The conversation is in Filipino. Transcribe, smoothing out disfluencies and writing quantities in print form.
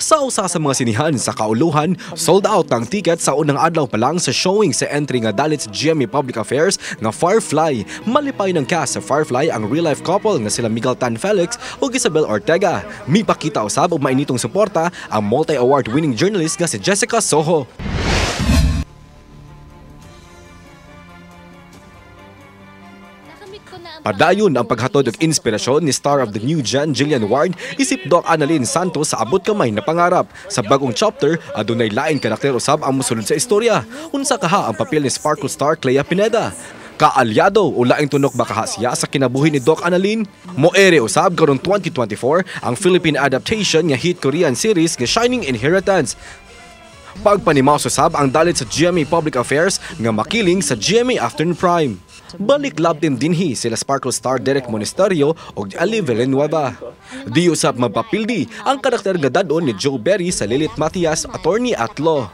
Sa usa sa mga sinihan sa kauluhan, sold out ang ticket sa unang adlaw pa lang sa showing sa entry nga dalit sa GMA Public Affairs nga Firefly. Malipay ng cast sa Firefly ang real-life couple nga sila Miguel Tan Felix ug Isabel Ortega. Mipakita usab og mainitong suporta ang multi-award winning journalist nga si Jessica Soho. Padayon ang paghatod og inspirasyon ni star of the new gen Jillian Ward isip Doc Annalyn Santos sa abot kamay na pangarap. Sa bagong chapter, adunay lain karakter usab ang mosulod sa istorya. Unsa kaha ang papel ni Sparkle star Clea Pineda? Kaalyado o laing tunok ba kahasya sa kinabuhi ni Doc Annalyn? Moere usab karon 2024 ang Philippine adaptation nga hit Korean series nga Shining Inheritance. Pagpanimaw usab ang dalit sa GMA Public Affairs nga makiling sa GMA Afternoon Prime. Balik lab team dinhi sila Sparkle star Derek Monasterio ug Ali Villanueva. Di usab mapapildi ang karakter nga dadon ni Joe Berry sa Lilith Matias, attorney at law.